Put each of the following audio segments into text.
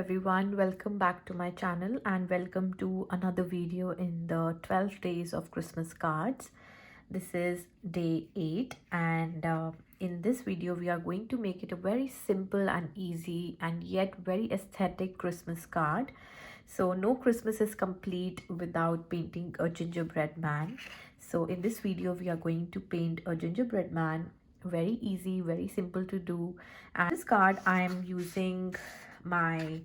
everyone, welcome back to my channel and welcome to another video in the 12 days of Christmas cards. This is day 8 and in this video we are going to make it a very simple and easy and yet very aesthetic Christmas card. So no Christmas is complete without painting a gingerbread man. So in this video we are going to paint a gingerbread man. Very easy, very simple to do. And this card I am using my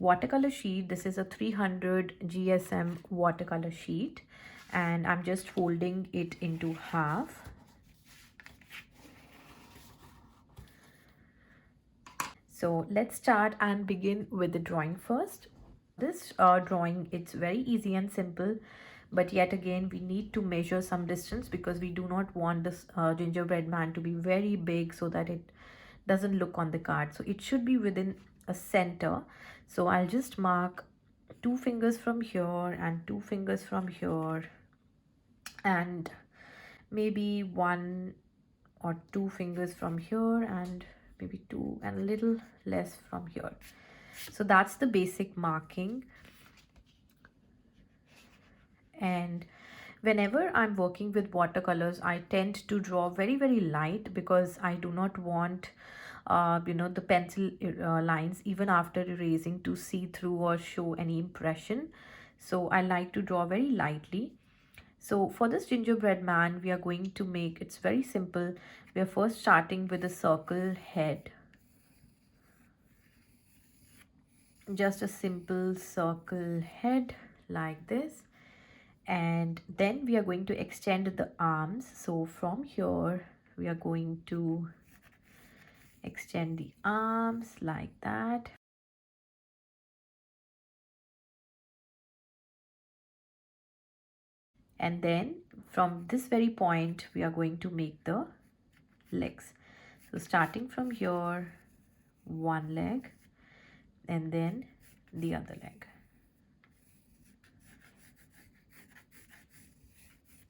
watercolor sheet. This is a 300 GSM watercolor sheet and I'm just folding it into half. So let's start and begin with the drawing first. This drawing, it's very easy and simple, but yet again we need to measure some distance because we do not want this gingerbread man to be very big so that it doesn't look on the card. So it should be within a center. So I'll just mark 2 fingers from here and 2 fingers from here and maybe 1 or 2 fingers from here and maybe 2 and a little less from here. So that's the basic marking. And whenever I'm working with watercolors, I tend to draw very light because I do not want the pencil lines even after erasing to see through or show any impression. So I like to draw very lightly. So for this gingerbread man, we are going to make, it's very simple. We are first starting with a circle head. Just a simple circle head like this. And then we are going to extend the arms. So from here, we are going to extend the arms like that. And then from this very point, we are going to make the legs. So starting from here, one leg and then the other leg.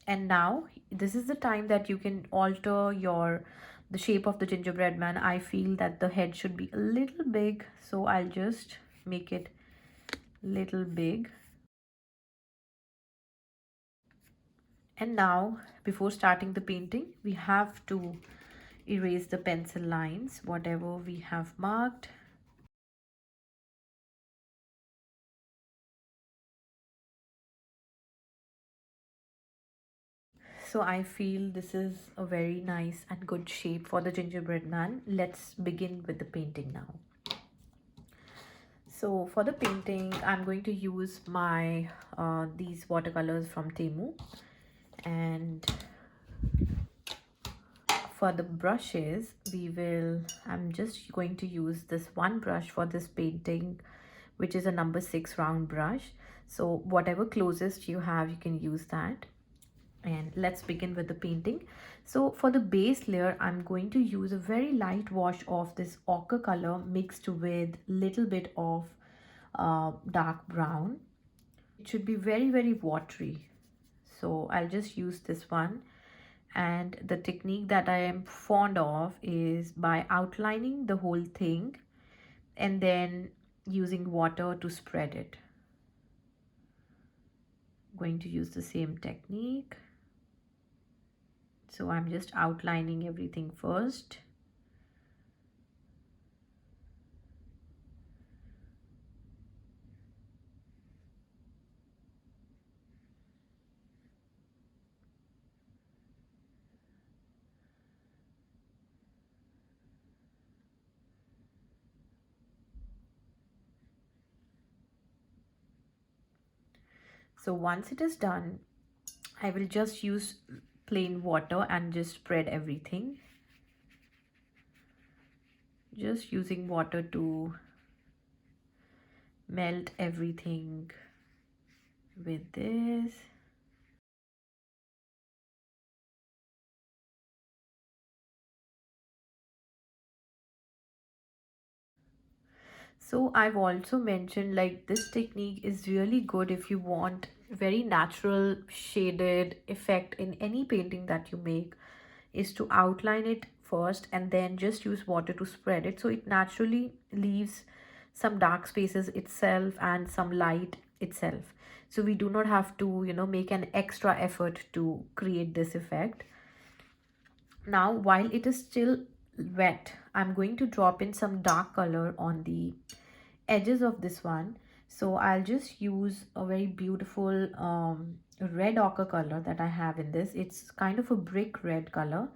And now this is the time that you can alter the shape of the gingerbread man. I feel that the head should be a little big, so I'll just make it little big. And now before starting the painting, we have to erase the pencil lines, whatever we have marked. So I feel this is a very nice and good shape for the gingerbread man. Let's begin with the painting now. So for the painting, I'm going to use my these watercolors from Temu, and for the brushes I'm just going to use this one brush for this painting, which is a number 6 round brush. So whatever closest you have, you can use that. And let's begin with the painting. So for the base layer, I'm going to use a very light wash of this ochre color mixed with little bit of dark brown. It should be very watery. So I'll just use this one. And the technique that I am fond of is by outlining the whole thing and then using water to spread it. I'm going to use the same technique. So I'm just outlining everything first. So once it is done, I will just use plain water and just spread everything. Just using water to melt everything with this. So I've also mentioned, like, this technique is really good if you want very natural shaded effect in any painting that you make, is to outline it first and then just use water to spread it, so it naturally leaves some dark spaces itself and some light itself. So we do not have to, you know, make an extra effort to create this effect. Now, while it is still wet, I'm going to drop in some dark color on the edges of this one. So I'll just use a very beautiful red ochre color that I have in this. It's kind of a brick red color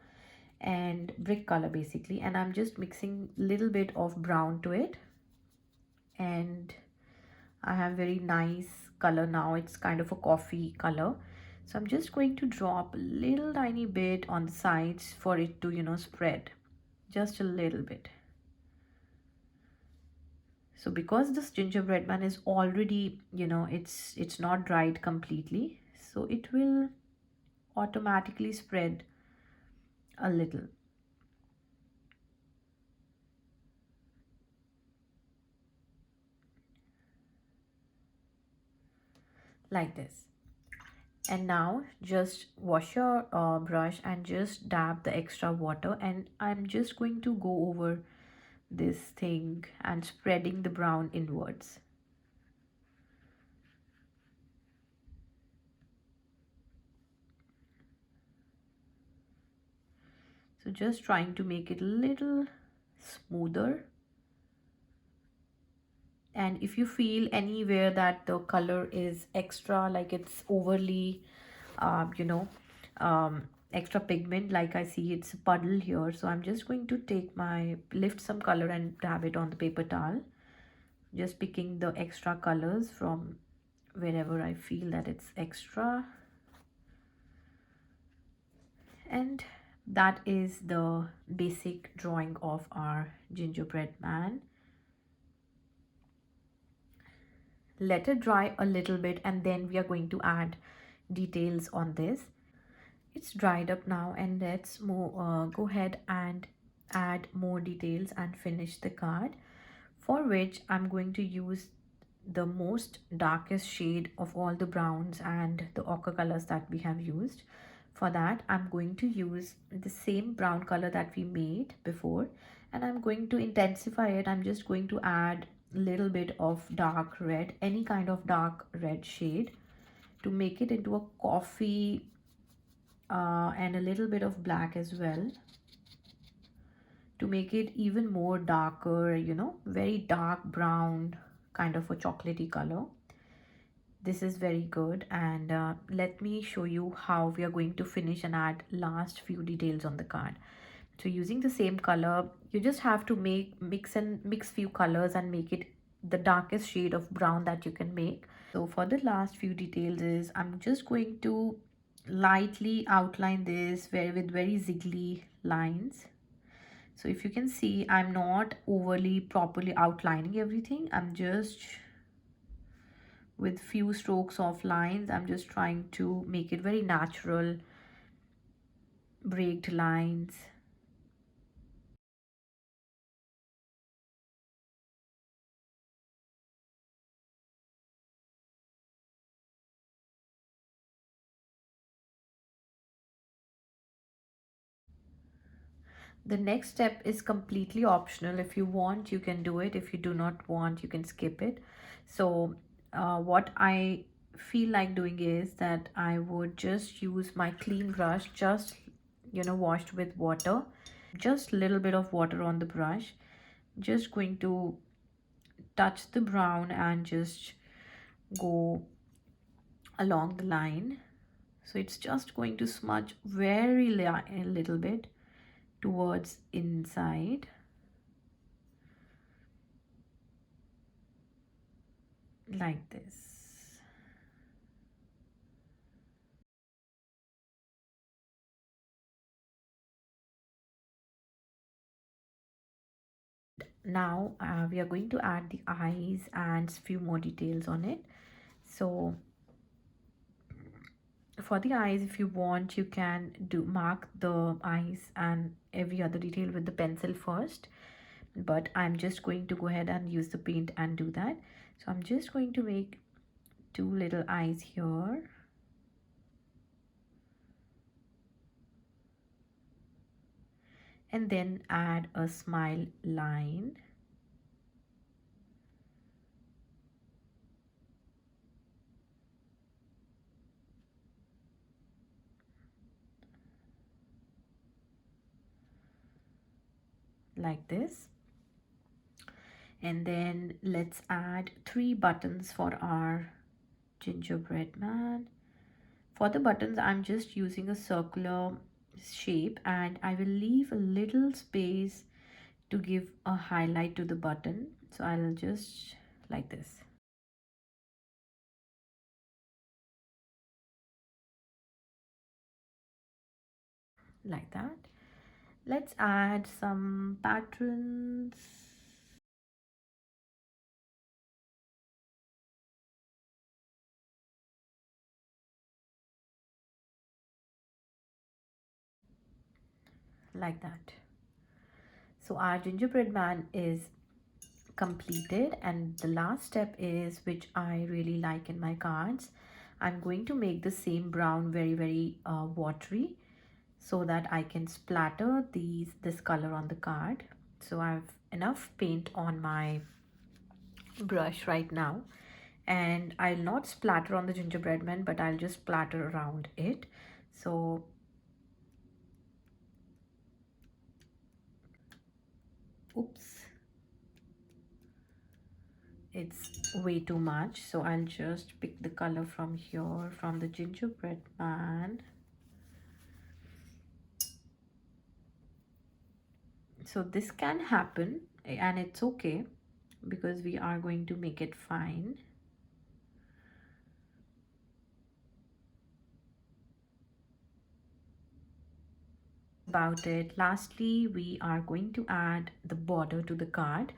and brick color basically, and I'm just mixing little bit of brown to it, and I have very nice color now. It's kind of a coffee color. So I'm just going to drop a little tiny bit on the sides for it to, you know, spread just a little bit. So because this gingerbread man is already, you know, it's not dried completely, so it will automatically spread a little like this. And now just wash your brush and just dab the extra water, and I'm just going to go over this thing and spreading the brown inwards. So just trying to make it a little smoother. And if you feel anywhere that the color is extra, like it's overly you know, extra pigment, like I see it's a puddle here, so I'm just going to take my lift some color and dab it on the paper towel, just picking the extra colors from wherever I feel that it's extra. And that is the basic drawing of our gingerbread man. Let it dry a little bit and then we are going to add details on this. It's dried up now, and let's go ahead and add more details and finish the card, for which I'm going to use the most darkest shade of all the browns and the ochre colors that we have used. For that, I'm going to use the same brown color that we made before, and I'm going to intensify it. I'm just going to add a little bit of dark red, any kind of dark red shade, to make it into a coffee and a little bit of black as well, to make it even more darker, you know, very dark brown, kind of a chocolatey color. This is very good. And let me show you how we are going to finish and add last few details on the card. So using the same color, you just have to mix few colors and make it the darkest shade of brown that you can make. So for the last few details is I'm just going to lightly outline this with very ziggly lines. So if you can see, I'm not overly properly outlining everything. I'm just, with few strokes of lines, I'm just trying to make it very natural, braked lines. The next step is completely optional. If you want, you can do it. If you do not want, you can skip it. So what I feel like doing is that I would just use my clean brush, just, you know, washed with water, just a little bit of water on the brush, just going to touch the brown and just go along the line. So it's just going to smudge very a little bit towards inside, like this. Now we are going to add the eyes and few more details on it. So for the eyes, if you want, you can mark the eyes and every other detail with the pencil first, but I'm just going to go ahead and use the paint and do that. So I'm just going to make two little eyes here, and then add a smile line. like this. And then let's add 3 buttons for our gingerbread man. For the buttons, I'm just using a circular shape, and I will leave a little space to give a highlight to the button. So I'll just like this. Like that. Let's add some patterns. Like that. So our gingerbread man is completed, and the last step is, which I really like in my cards, I'm going to make the same brown very watery, so that I can splatter this color on the card. So I have enough paint on my brush right now, and I'll not splatter on the gingerbread man, but I'll just splatter around it. So oops, it's way too much, so I'll just pick the color from here, from the gingerbread man. So this can happen, and it's okay, because we are going to make it fine. About it. Lastly, we are going to add the border to the card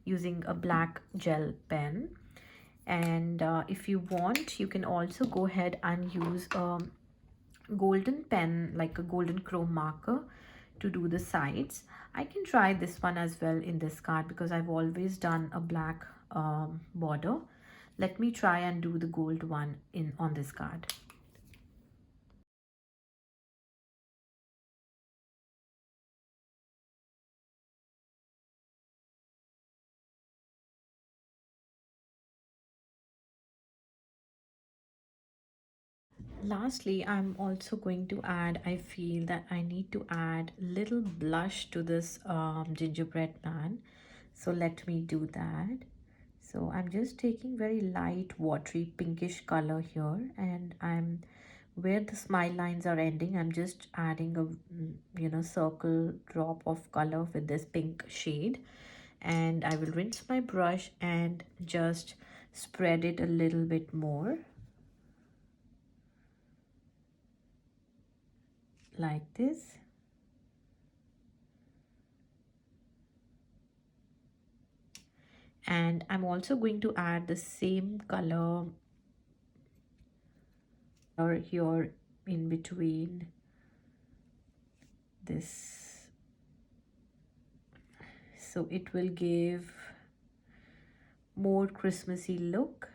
using a black gel pen. And if you want, you can also go ahead and use a golden pen, like a golden chrome marker, to do the sides. I can try this one as well in this card, because I've always done a black border. Let me try and do the gold one on this card. Lastly, I'm also going to add, I feel that I need to add little blush to this gingerbread man. So let me do that. So I'm just taking very light watery pinkish color here, and I'm where the smile lines are ending, I'm just adding a circle drop of color with this pink shade. And I will rinse my brush and just spread it a little bit more, like this. And I'm also going to add the same color or here in between this, so it will give more Christmassy look.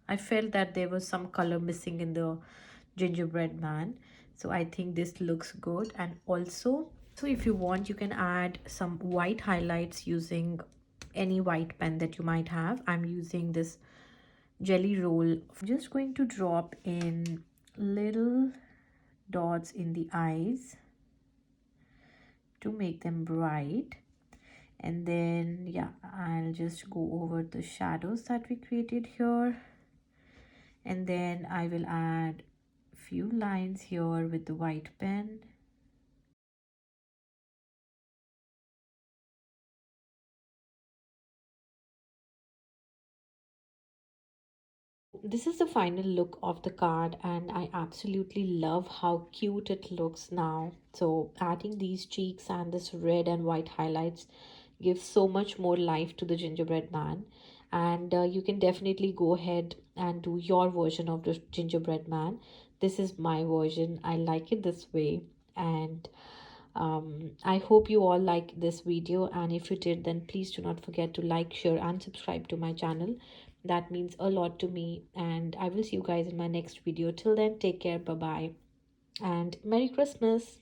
I felt that there was some color missing in the gingerbread man, so I think this looks good. And also, so if you want, you can add some white highlights using any white pen that you might have. I'm using this jelly roll. I'm just going to drop in little dots in the eyes to make them bright. And then yeah, I'll just go over the shadows that we created here, and then I will add few lines here with the white pen. This is the final look of the card, and I absolutely love how cute it looks now. So adding these cheeks and this red and white highlights gives so much more life to the gingerbread man. And you can definitely go ahead and do your version of the gingerbread man. This is my version. I like it this way. And I hope you all like this video, and if you did, then please do not forget to like, share and subscribe to my channel. That means a lot to me, and I will see you guys in my next video. Till then, take care, bye bye, and Merry Christmas.